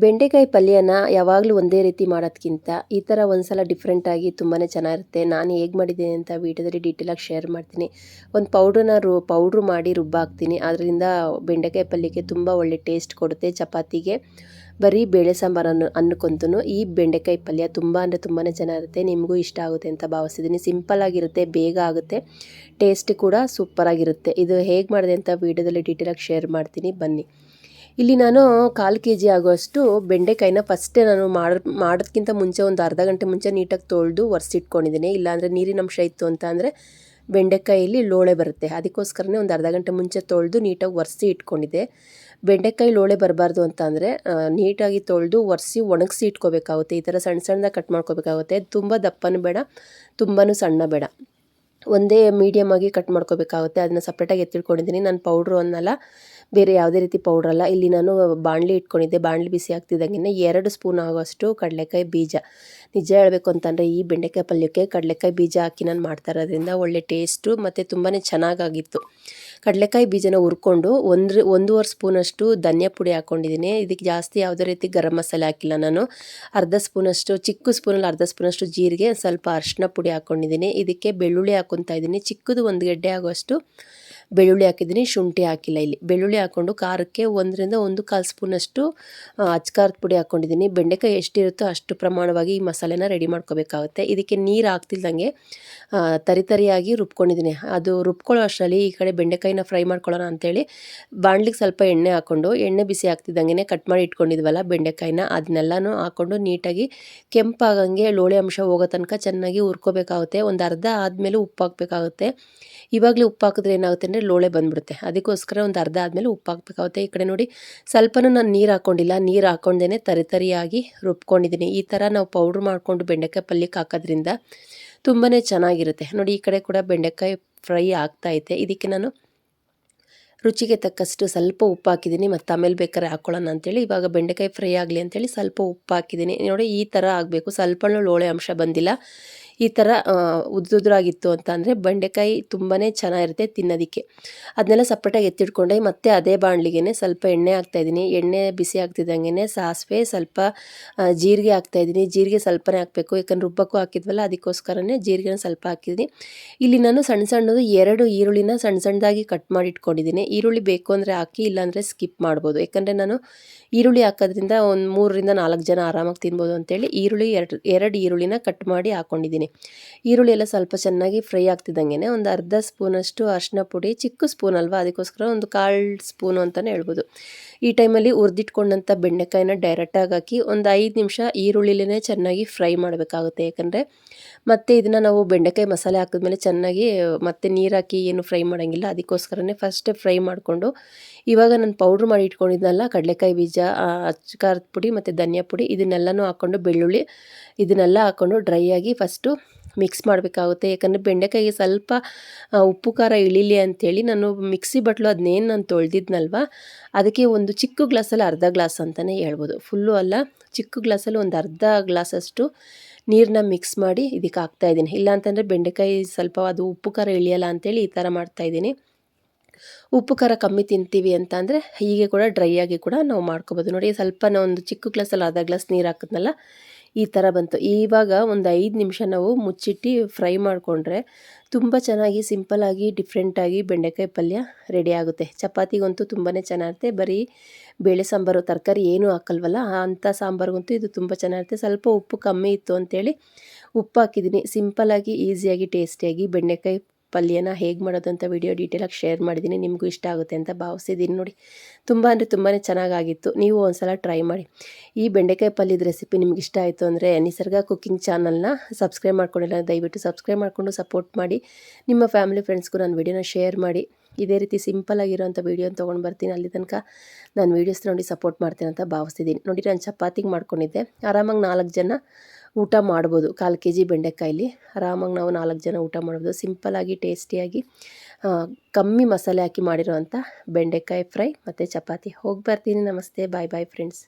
ಬೆಂಡೆಕಾಯಿ ಪಲ್ಯನ ಯಾವಾಗಲೂ ಒಂದೇ ರೀತಿ ಮಾಡೋದಕ್ಕಿಂತ ಈ ಥರ ಒಂದ್ಸಲ ಡಿಫ್ರೆಂಟಾಗಿ ತುಂಬಾ ಚೆನ್ನಾಗಿರುತ್ತೆ. ನಾನು ಹೇಗೆ ಮಾಡಿದ್ದೀನಿ ಅಂತ ವೀಡಿಯೋದಲ್ಲಿ ಡೀಟೇಲಾಗಿ ಶೇರ್ ಮಾಡ್ತೀನಿ. ಒಂದು ಪೌಡ್ರು ಮಾಡಿ ರುಬ್ಬಾಕ್ತೀನಿ. ಅದರಿಂದ ಬೆಂಡೆಕಾಯಿ ಪಲ್ಯಕ್ಕೆ ತುಂಬ ಒಳ್ಳೆ ಟೇಸ್ಟ್ ಕೊಡುತ್ತೆ. ಚಪಾತಿಗೆ ಬರೀ ಬೇಳೆ ಸಾಂಬಾರನ್ನು ಅನ್ನಕ್ಕಂತೂ ಈ ಬೆಂಡೆಕಾಯಿ ಪಲ್ಯ ತುಂಬ ಅಂದರೆ ತುಂಬಾ ಚೆನ್ನಾಗಿರುತ್ತೆ. ನಿಮಗೂ ಇಷ್ಟ ಆಗುತ್ತೆ ಅಂತ ಭಾವಿಸಿದ್ದೀನಿ. ಸಿಂಪಲ್ಲಾಗಿರುತ್ತೆ, ಬೇಗ ಆಗುತ್ತೆ, ಟೇಸ್ಟ್ ಕೂಡ ಸೂಪರಾಗಿರುತ್ತೆ. ಇದು ಹೇಗೆ ಮಾಡಿದೆ ಅಂತ ವೀಡಿಯೋದಲ್ಲಿ ಡೀಟೇಲಾಗಿ ಶೇರ್ ಮಾಡ್ತೀನಿ, ಬನ್ನಿ. ಇಲ್ಲಿ ನಾನು 1/4 kg ಆಗುವಷ್ಟು ಬೆಂಡೆಕಾಯಿನ ಫಸ್ಟೇ ನಾನು ಮಾಡೋದಕ್ಕಿಂತ ಮುಂಚೆ ಒಂದು ಅರ್ಧ ಗಂಟೆ ಮುಂಚೆ ನೀಟಾಗಿ ತೊಳೆದು ಒರೆಸಿಟ್ಕೊಂಡಿದ್ದೀನಿ. ಇಲ್ಲಾಂದರೆ ನೀರಿನಂಶ ಇತ್ತು ಅಂತ ಅಂದರೆ ಬೆಂಡೆಕಾಯಲ್ಲಿ ಲೋಳೆ ಬರುತ್ತೆ. ಅದಕ್ಕೋಸ್ಕರನೇ ಒಂದು ಅರ್ಧ ಗಂಟೆ ಮುಂಚೆ ತೊಳೆದು ನೀಟಾಗಿ ಒರೆಸಿ ಇಟ್ಕೊಂಡಿದ್ದೆ. ಬೆಂಡೆಕಾಯಿ ಲೋಳೆ ಬರಬಾರ್ದು ಅಂತ ಅಂದರೆ ನೀಟಾಗಿ ತೊಳೆದು ಒರೆಸಿ ಒಣಗಿಸಿ ಇಟ್ಕೋಬೇಕಾಗುತ್ತೆ. ಈ ಥರ ಸಣ್ಣ ಸಣ್ಣದಾಗಿ ಕಟ್ ಮಾಡ್ಕೋಬೇಕಾಗುತ್ತೆ. ತುಂಬ ದಪ್ಪನೂ ಬೇಡ, ತುಂಬಾ ಸಣ್ಣ ಬೇಡ, ಒಂದೇ ಮೀಡಿಯಮ್ ಆಗಿ ಕಟ್ ಮಾಡ್ಕೋಬೇಕಾಗುತ್ತೆ. ಅದನ್ನು ಸಪ್ರೇಟಾಗಿ ಎತ್ತಿಟ್ಕೊಂಡಿದ್ದೀನಿ. ನಾನು ಪೌಡ್ರು ಅನ್ನಲ್ಲ, ಬೇರೆ ಯಾವುದೇ ರೀತಿ ಪೌಡ್ರಲ್ಲ. ಇಲ್ಲಿ ನಾನು ಬಾಣಲಿ ಇಟ್ಕೊಂಡಿದ್ದೆ. ಬಾಣಲಿ ಬಿಸಿ ಆಗ್ತಿದ್ದಂಗೆ 2 ಸ್ಪೂನ್ ಆಗೋಷ್ಟು ಕಡಲೆಕಾಯಿ ಬೀಜ. ನಿಜ ಹೇಳಬೇಕು ಅಂತಂದರೆ ಈ ಬೆಂಡೆಕಾಯಿ ಪಲ್ಯಕ್ಕೆ ಕಡಲೆಕಾಯಿ ಬೀಜ ಹಾಕಿ ನಾನು ಮಾಡ್ತಾ ಇರೋದ್ರಿಂದ ಒಳ್ಳೆ ಟೇಸ್ಟು ಮತ್ತು ತುಂಬಾ ಚೆನ್ನಾಗಾಗಿತ್ತು. ಕಡಲೆಕಾಯಿ ಬೀಜನ ಹುರ್ಕೊಂಡು 1.5 ಸ್ಪೂನಷ್ಟು ಧನಿಯಾ ಪುಡಿ ಹಾಕ್ಕೊಂಡಿದ್ದೀನಿ. ಇದಕ್ಕೆ ಜಾಸ್ತಿ ಯಾವುದೇ ರೀತಿ ಗರಂ ಮಸಾಲೆ ಹಾಕಿಲ್ಲ ನಾನು. ಅರ್ಧ ಸ್ಪೂನಷ್ಟು, ಚಿಕ್ಕ ಸ್ಪೂನಲ್ಲಿ ಅರ್ಧ ಸ್ಪೂನಷ್ಟು ಜೀರಿಗೆ, ಸ್ವಲ್ಪ ಅರಿಶಿನ ಪುಡಿ ಹಾಕ್ಕೊಂಡಿದ್ದೀನಿ. ಇದಕ್ಕೆ ಬೆಳ್ಳುಳ್ಳಿ ಹಾಕ್ಕೊತಾ ಇದ್ದೀನಿ. ಚಿಕ್ಕದು 1 ಗೆಡ್ಡೆ ಆಗುವಷ್ಟು ಬೆಳ್ಳುಳ್ಳಿ ಹಾಕಿದ್ದೀನಿ, ಶುಂಠಿ ಹಾಕಿಲ್ಲ. ಇಲ್ಲಿ ಬೆಳ್ಳುಳ್ಳಿ ಹಾಕ್ಕೊಂಡು ಖಾರಕ್ಕೆ 1 ರಿಂದ 1/4 ಸ್ಪೂನಷ್ಟು ಅಚ್ಕಾರದ ಪುಡಿ ಹಾಕ್ಕೊಂಡಿದ್ದೀನಿ. ಬೆಂಡೆಕಾಯಿ ಎಷ್ಟಿರುತ್ತೋ ಅಷ್ಟು ಪ್ರಮಾಣವಾಗಿ ಈ ಮಸಾಲೆನ ರೆಡಿ ಮಾಡ್ಕೋಬೇಕಾಗುತ್ತೆ. ಇದಕ್ಕೆ ನೀರು ಹಾಕ್ತಿಲ್ದಂಗೆ ತರಿಯಾಗಿ ರುಬ್ಕೊಂಡಿದ್ದೀನಿ. ಅದು ರುಬ್ಕೊಳ್ಳೋ ಅಷ್ಟರಲ್ಲಿ ಈ ಕಡೆ ಬೆಂಡೆಕಾಯಿನ ಫ್ರೈ ಮಾಡ್ಕೊಳ್ಳೋಣ ಅಂಥೇಳಿ ಬಾಣಲಿಗೆ ಸ್ವಲ್ಪ ಎಣ್ಣೆ ಹಾಕ್ಕೊಂಡು, ಎಣ್ಣೆ ಬಿಸಿ ಆಗ್ತಿದ್ದಂಗೆ ಕಟ್ ಮಾಡಿ ಇಟ್ಕೊಂಡಿದ್ವಲ್ಲ ಬೆಂಡೆಕಾಯಿನ, ಅದನ್ನೆಲ್ಲನೂ ಹಾಕ್ಕೊಂಡು ನೀಟಾಗಿ ಕೆಂಪಾಗಂಗೆ ಲೋಳೆ ಅಂಶ ಹೋಗೋ ತನಕ ಚೆನ್ನಾಗಿ ಹುರ್ಕೋಬೇಕಾಗುತ್ತೆ. ಒಂದು ಅರ್ಧ ಆದಮೇಲೆ ಉಪ್ಪು ಹಾಕಬೇಕಾಗುತ್ತೆ. ಇವಾಗಲೇ ಉಪ್ಪು ಹಾಕಿದ್ರೆ ಏನಾಗುತ್ತೆ ಅಂದರೆ ಲೋಳೆ ಬಂದುಬಿಡುತ್ತೆ. ಅದಕ್ಕೋಸ್ಕರ ಒಂದು ಅರ್ಧ ಆದಮೇಲೆ ಉಪ್ಪು ಹಾಕಬೇಕಾಗುತ್ತೆ. ಈ ಕಡೆ ನೋಡಿ ಸ್ವಲ್ಪನೂ ನಾನು ನೀರು ಹಾಕ್ಕೊಂಡಿಲ್ಲ. ನೀರು ಹಾಕ್ಕೊಂಡೇ ತರಿಯಾಗಿ ರುಬ್ಕೊಂಡಿದ್ದೀನಿ. ಈ ಥರ ನಾವು ಪೌಡ್ರ್ ಮಾಡಿಕೊಂಡು ಬೆಂಡೆಕಾಯಿ ಪಲ್ಯಕ್ಕೆ ಹಾಕೋದ್ರಿಂದ ತುಂಬಾ ಚೆನ್ನಾಗಿರುತ್ತೆ. ನೋಡಿ ಈ ಕಡೆ ಕೂಡ ಬೆಂಡೆಕಾಯಿ ಫ್ರೈ ಆಗ್ತಾಯಿದೆ. ಇದಕ್ಕೆ ನಾನು ರುಚಿಗೆ ತಕ್ಕಷ್ಟು ಸ್ವಲ್ಪ ಉಪ್ಪು ಹಾಕಿದ್ದೀನಿ. ಮತ್ತು ಆಮೇಲೆ ಬೇಕಾದ್ರೆ ಹಾಕ್ಕೊಳ್ಳೋಣ ಅಂಥೇಳಿ ಇವಾಗ ಬೆಂಡೆಕಾಯಿ ಫ್ರೈ ಆಗಲಿ ಅಂಥೇಳಿ ಸ್ವಲ್ಪ ಉಪ್ಪು ಹಾಕಿದ್ದೀನಿ. ನೋಡಿ ಈ ಥರ ಆಗಬೇಕು. ಸ್ವಲ್ಪನೂ ಲೋಳೆ ಅಂಶ ಬಂದಿಲ್ಲ. ಈ ಥರ ಉದ್ದುದ್ರಾಗಿತ್ತು ಅಂತ ಅಂದರೆ ಬೆಂಡೆಕಾಯಿ ತುಂಬಾ ಚೆನ್ನಾಗಿರುತ್ತೆ ತಿನ್ನೋದಕ್ಕೆ. ಅದನ್ನೆಲ್ಲ ಸಪ್ರೇಟಾಗಿ ಎತ್ತಿಟ್ಕೊಂಡೆ. ಮತ್ತು ಅದೇ ಬಾಣಲಿಗೆ ಸ್ವಲ್ಪ ಎಣ್ಣೆ ಹಾಕ್ತಾಯಿದ್ದೀನಿ. ಎಣ್ಣೆ ಬಿಸಿ ಆಗ್ತಿದ್ದಂಗೆ ಸಾಸಿವೆ, ಸ್ವಲ್ಪ ಜೀರಿಗೆ ಹಾಕ್ತಾಯಿದ್ದೀನಿ. ಜೀರಿಗೆ ಸ್ವಲ್ಪನೇ ಹಾಕಬೇಕು, ಯಾಕಂದ್ರೆ ರುಬ್ಬಕ್ಕೂ ಹಾಕಿದ್ವಲ್ಲ, ಅದಕ್ಕೋಸ್ಕರನೇ ಜೀರಿಗೆನ ಸ್ವಲ್ಪ ಹಾಕಿದ್ದೀನಿ. ಇಲ್ಲಿ ನಾನು ಸಣ್ಣದು 2 ಈರುಳ್ಳಿನ ಸಣ್ಣದಾಗಿ ಕಟ್ ಮಾಡಿ ಇಟ್ಕೊಂಡಿದ್ದೀನಿ. ಈರುಳ್ಳಿ ಬೇಕು ಅಂದರೆ ಹಾಕಿ, ಇಲ್ಲಾಂದರೆ ಸ್ಕಿಪ್ ಮಾಡ್ಬೋದು. ಯಾಕಂದರೆ ನಾನು ಈರುಳ್ಳಿ ಹಾಕೋದ್ರಿಂದ ಒಂದು 3 ರಿಂದ 4 ಜನ ಆರಾಮಾಗಿ ತಿನ್ಬೋದು ಅಂತೇಳಿ ಎರಡು ಈರುಳ್ಳಿನ ಕಟ್ ಮಾಡಿ ಹಾಕ್ಕೊಂಡಿದ್ದೀನಿ. ಈರುಳ್ಳಿ ಎಲ್ಲ ಸ್ವಲ್ಪ ಚೆನ್ನಾಗಿ ಫ್ರೈ ಆಗ್ತಿದ್ದಂಗೆ ಒಂದು ಅರ್ಧ ಸ್ಪೂನಷ್ಟು ಅರಿಶಿನ ಪುಡಿ, ಚಿಕ್ಕ ಸ್ಪೂನ್ ಅಲ್ವಾ, ಅದಕ್ಕೋಸ್ಕರ ಒಂದು 1/4 ಸ್ಪೂನು ಅಂತಲೇ ಹೇಳ್ಬೋದು. ಈ ಟೈಮಲ್ಲಿ ಹುರಿದಿಟ್ಕೊಂಡಂಥ ಬೆಂಡೆಕಾಯಿನ ಡೈರೆಕ್ಟಾಗಿ ಹಾಕಿ ಒಂದು 5 ನಿಮಿಷ ಈರುಳ್ಳಿಲೇ ಚೆನ್ನಾಗಿ ಫ್ರೈ ಮಾಡಬೇಕಾಗುತ್ತೆ. ಯಾಕಂದರೆ ಮತ್ತು ಇದನ್ನು ನಾವು ಬೆಂಡೆಕಾಯಿ ಮಸಾಲೆ ಹಾಕಿದ್ಮೇಲೆ ಚೆನ್ನಾಗಿ ಮತ್ತೆ ನೀರು ಹಾಕಿ ಏನು ಫ್ರೈ ಮಾಡೋಂಗಿಲ್ಲ. ಅದಕ್ಕೋಸ್ಕರನೇ ಫಸ್ಟೇ ಫ್ರೈ ಮಾಡಿಕೊಂಡು ಇವಾಗ ನಾನು ಪೌಡ್ರ್ ಮಾಡಿ ಇಟ್ಕೊಂಡಿದ್ನಲ್ಲ ಕಡಲೆಕಾಯಿ ಬೀಜ, ಅಚ್ಕಾರದ ಪುಡಿ ಮತ್ತು ಧನಿಯಾ ಪುಡಿ, ಇದನ್ನೆಲ್ಲನೂ ಹಾಕ್ಕೊಂಡು ಬೆಳ್ಳುಳ್ಳಿ ಇದನ್ನೆಲ್ಲ ಹಾಕ್ಕೊಂಡು ಡ್ರೈ ಆಗಿ ಫಸ್ಟು ಮಿಕ್ಸ್ ಮಾಡಬೇಕಾಗುತ್ತೆ. ಯಾಕಂದರೆ ಬೆಂಡೆಕಾಯಿಗೆ ಸ್ವಲ್ಪ ಉಪ್ಪು ಖಾರ ಇಳಿಲಿ ಅಂಥೇಳಿ ನಾನು ಮಿಕ್ಸಿ ಬಟ್ಲು ಅದನ್ನೇನು ನಾನು ತೊಳೆದಿದ್ನಲ್ವ, ಅದಕ್ಕೆ ಒಂದು ಚಿಕ್ಕ ಗ್ಲಾಸಲ್ಲಿ ಅರ್ಧ ಗ್ಲಾಸ್ ಅಂತಲೇ ಹೇಳ್ಬೋದು. ಫುಲ್ಲು ಅಲ್ಲ, ಚಿಕ್ಕ ಗ್ಲಾಸಲ್ಲಿ ಒಂದು ಅರ್ಧ ಗ್ಲಾಸಷ್ಟು ನೀರನ್ನ ಮಿಕ್ಸ್ ಮಾಡಿ ಇದಕ್ಕೆ ಹಾಕ್ತಾಯಿದ್ದೀನಿ. ಇಲ್ಲಾಂತಂದರೆ ಬೆಂಡೆಕಾಯಿ ಸ್ವಲ್ಪ ಅದು ಉಪ್ಪು ಖಾರ ಇಳಿಯಲ್ಲ ಅಂಥೇಳಿ ಈ ಥರ ಮಾಡ್ತಾಯಿದ್ದೀನಿ. ಉಪ್ಪು ಖಾರ ಕಮ್ಮಿ ತಿಂತೀವಿ ಅಂತ ಅಂದರೆ ಹೀಗೆ ಕೂಡ ಡ್ರೈ ಆಗಿ ಕೂಡ ನಾವು ಮಾಡ್ಕೊಬೋದು. ನೋಡಿ ಸ್ವಲ್ಪ ಒಂದು ಚಿಕ್ಕ ಗ್ಲಾಸಲ್ಲಿ ಅರ್ಧ ಗ್ಲಾಸ್ ನೀರು ಹಾಕಿದ್ನಲ್ಲ, ಈ ಥರ ಬಂತು. ಇವಾಗ ಒಂದು 5 ನಿಮಿಷ ನಾವು ಮುಚ್ಚಿಟ್ಟು ಫ್ರೈ ಮಾಡಿಕೊಂಡ್ರೆ ತುಂಬ ಚೆನ್ನಾಗಿ ಸಿಂಪಲ್ಲಾಗಿ ಡಿಫ್ರೆಂಟಾಗಿ ಬೆಂಡೆಕಾಯಿ ಪಲ್ಯ ರೆಡಿ ಆಗುತ್ತೆ. ಚಪಾತಿಗಂತೂ ತುಂಬಾ ಚೆನ್ನಾಗಿರುತ್ತೆ. ಬರೀ ಬೇಳೆ ಸಾಂಬಾರು, ತರಕಾರಿ ಏನೂ ಹಾಕಲ್ವಲ್ಲ, ಅಂಥ ಸಾಂಬಾರಿಗಂತೂ ಇದು ತುಂಬ ಚೆನ್ನಾಗಿರುತ್ತೆ. ಸ್ವಲ್ಪ ಉಪ್ಪು ಕಮ್ಮಿ ಇತ್ತು ಅಂಥೇಳಿ ಉಪ್ಪು ಹಾಕಿದ್ದೀನಿ. ಸಿಂಪಲ್ಲಾಗಿ ಈಸಿಯಾಗಿ ಟೇಸ್ಟಿಯಾಗಿ ಬೆಂಡೆಕಾಯಿ ಪಲ್ಯನ ಹೇಗೆ ಮಾಡೋದು ಅಂತ ವಿಡಿಯೋ ಡೀಟೇಲಾಗಿ ಶೇರ್ ಮಾಡಿದ್ದೀನಿ. ನಿಮಗೂ ಇಷ್ಟ ಆಗುತ್ತೆ ಅಂತ ಭಾವಿಸಿದ್ದೀನಿ. ನೋಡಿ ತುಂಬ ಅಂದರೆ ತುಂಬಾ ಚೆನ್ನಾಗಾಗಿತ್ತು. ನೀವು ಒಂದ್ಸಲ ಟ್ರೈ ಮಾಡಿ. ಈ ಬೆಂಡೆಕಾಯಿ ಪಲ್ಯದ ರೆಸಿಪಿ ನಿಮ್ಗೆ ಇಷ್ಟ ಆಯಿತು ಅಂದರೆ ನಿಸರ್ಗ ಕುಕ್ಕಿಂಗ್ ಚಾನಲ್ನ ಸಬ್ಸ್ಕ್ರೈಬ್ ಮಾಡ್ಕೊಂಡಿಲ್ಲ, ದಯವಿಟ್ಟು ಸಬ್ಸ್ಕ್ರೈಬ್ ಮಾಡಿಕೊಂಡು ಸಪೋರ್ಟ್ ಮಾಡಿ. ನಿಮ್ಮ ಫ್ಯಾಮಿಲಿ ಫ್ರೆಂಡ್ಸ್ಗೂ ನಾನು ವಿಡಿಯೋನ ಶೇರ್ ಮಾಡಿ. ಇದೇ ರೀತಿ ಸಿಂಪಲ್ಲಾಗಿರೋಂಥ ವೀಡಿಯೋನ ತೊಗೊಂಡು ಬರ್ತೀನಿ. ಅಲ್ಲಿ ತನಕ ನಾನು ವೀಡಿಯೋಸ್ ನೋಡಿ ಸಪೋರ್ಟ್ ಮಾಡ್ತೀನಿ ಅಂತ ಭಾವಿಸ್ತಿದ್ದೀನಿ. ನೋಡಿ ನಾನು ಚಪಾತಿಗೆ ಮಾಡ್ಕೊಂಡಿದ್ದೆ. ಆರಾಮಾಗಿ 4 ಜನ ಊಟ ಮಾಡ್ಬೋದು. 1/4 kg ಬೆಂಡೆಕಾಯಲ್ಲಿ ಆರಾಮಾಗಿ ನಾವು 4 ಜನ ಊಟ ಮಾಡ್ಬೋದು. ಸಿಂಪಲ್ಲಾಗಿ ಟೇಸ್ಟಿಯಾಗಿ ಕಮ್ಮಿ ಮಸಾಲೆ ಹಾಕಿ ಮಾಡಿರೋವಂಥ ಬೆಂಡೆಕಾಯಿ ಫ್ರೈ ಮತ್ತು ಚಪಾತಿ. ಹೋಗಿ ಬರ್ತೀನಿ. ನಮಸ್ತೆ, ಬಾಯ್ ಬಾಯ್ ಫ್ರೆಂಡ್ಸ್.